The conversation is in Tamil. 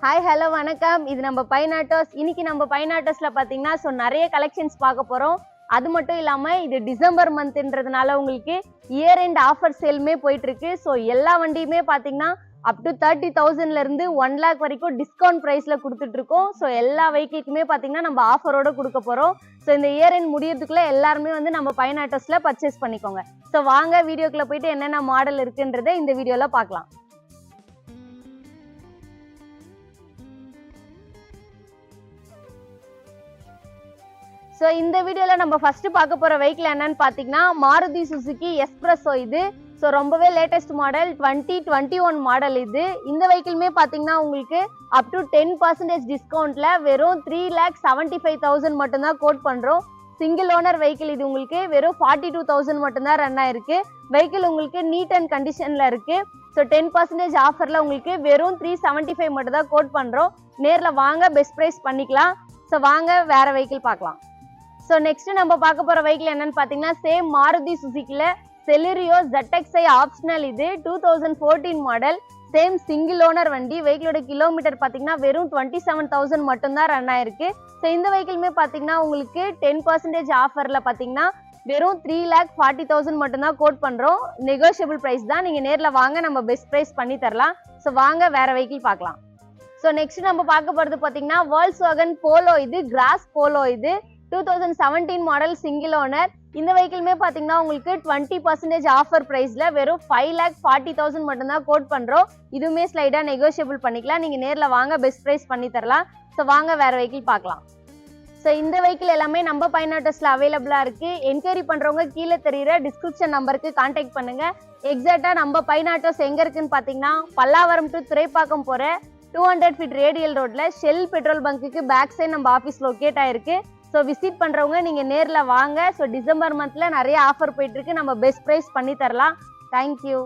ஹாய் ஹலோ வணக்கம். இது நம்ம பைனாட்டோஸ். இன்னைக்கு நம்ம பைனாட்டோஸ்ல பாத்தீங்கன்னா நிறைய கலெக்ஷன்ஸ் பார்க்க போறோம். அது மட்டும் இல்லாம இது டிசம்பர் மந்த்ன்றதுனால உங்களுக்கு இயர் எண்ட் ஆஃபர் சேலுமே போயிட்டு இருக்கு. ஸோ எல்லா வண்டியுமே பாத்தீங்கன்னா அப் டு 30,000ல இருந்து 1 lakh வரைக்கும் டிஸ்கவுண்ட் பிரைஸ்ல கொடுத்துட்டு இருக்கோம். ஸோ எல்லா வெஹிக்கிளுக்குமே பாத்தீங்கன்னா நம்ம ஆஃபரோட கொடுக்க போறோம். ஸோ இந்த இயர் எண்ட் முடியறதுக்குள்ள எல்லாருமே வந்து நம்ம பைனாட்டோஸ்ல பர்ச்சேஸ் பண்ணிக்கோங்க. ஸோ வாங்க வீடியோக்குள்ள போயிட்டு என்னென்ன மாடல் இருக்குன்றதை இந்த வீடியோல பார்க்கலாம். ஸோ இந்த வீடியோவில் நம்ம ஃபர்ஸ்ட் பார்க்க போகிற வெஹிக்கிள் என்னன்னு பார்த்தீங்கன்னா மாருதி சுசுகி எஸ்பிரஸோ. இது ஸோ ரொம்பவே லேட்டஸ்ட் மாடல் 2021 மாடல். இது இந்த வெஹிக்கிளுமே பார்த்தீங்கன்னா உங்களுக்கு அப் டு 10% டிஸ்கவுண்ட்ல வெறும் 3,75,000 மட்டும்தான் கோட் பண்ணுறோம். Single owner vehicle. இது உங்களுக்கு வெறும் 42,000 மட்டும்தான் ரன் ஆயிருக்கு. வெஹிக்கிள் உங்களுக்கு நீட் அண்ட் கண்டிஷனில் இருக்கு. ஸோ 10% ஆஃபரில் உங்களுக்கு வெறும் 375 மட்டும் தான் கோட் பண்ணுறோம். நேரில் வாங்க பெஸ்ட் ப்ரைஸ் பண்ணிக்கலாம். ஸோ வாங்க வேற வெஹிக்கிள் பார்க்கலாம். ஸோ நெக்ஸ்ட் நம்ம பார்க்க போகிற வெஹிக்கிள் என்னன்னு பார்த்தீங்கன்னா சேம் மாருதி சுசுகில செலிரியோ ZXi ஆப்ஷனல். இது 2014 மாடல். சேம் சிங்கிள் ஓனர் வண்டி. வெஹிக்கிளோட கிலோமீட்டர் பார்த்தீங்கன்னா வெறும் 27,000 மட்டும்தான் ரன் ஆயிருக்கு. ஸோ இந்த வெஹிக்கிளுமே பார்த்தீங்கன்னா உங்களுக்கு 10% ஆஃபரில் பார்த்தீங்கன்னா வெறும் 3,40,000 மட்டும்தான் கோட் பண்ணுறோம். நெகோஷியபிள் ப்ரைஸ் தான். நீங்கள் நேரில் வாங்க நம்ம பெஸ்ட் ப்ரைஸ் பண்ணி தரலாம். ஸோ வாங்க வேற வெஹிக்கிள் பார்க்கலாம். ஸோ நெக்ஸ்ட் நம்ம பார்க்க போகிறது பார்த்தீங்கன்னா Volkswagen போலோ. இது கிராஸ் போலோ. இது 2017 மாடல் சிங்கிள் ஓனர். இந்த வெஹிக்கிளுமே பார்த்தீங்கன்னா உங்களுக்கு 20% ஆஃபர் ப்ரைஸில் வெறும் 5,40,000 மட்டும்தான் கோட் பண்ணுறோம். இதுவுமே ஸ்லைடாக நெகோஷியபிள் பண்ணிக்கலாம். நீங்கள் நேரில் வாங்க பெஸ்ட் ப்ரைஸ் பண்ணி தரலாம். ஸோ வாங்க வேற வெஹிக்கிள் பார்க்கலாம். ஸோ இந்த வெஹிக்கிள் எல்லாமே நம்ம பைனாட்டோஸில் அவைலபிளாக இருக்குது. என்கொயரி பண்ணுறவங்க கீழே தெரியுற டிஸ்கிரிப்ஷன் நம்பருக்கு கான்டாக்ட் பண்ணுங்கள். எக்ஸாக்டாக நம்ம பைனாட்டோஸ் எங்கே இருக்குன்னு பார்த்தீங்கன்னா பல்லாவரம் டு துறைப்பாக்கம் போகிற 200 feet ரேடியல் ரோட்டில் ஷெல் பெட்ரோல் பங்க்குக்கு பேக் சைடு நம்ம ஆஃபீஸ் லொக்கேட் ஆயிருக்கு. ஸோ விசிட் பண்ணுறவங்க நீங்கள் நேரில் வாங்க. ஸோ டிசம்பர் மந்த்தில் நிறைய ஆஃபர் போயிட்டுருக்கு. நம்ம பெஸ்ட் ப்ரைஸ் பண்ணி தரலாம். தேங்க்யூ.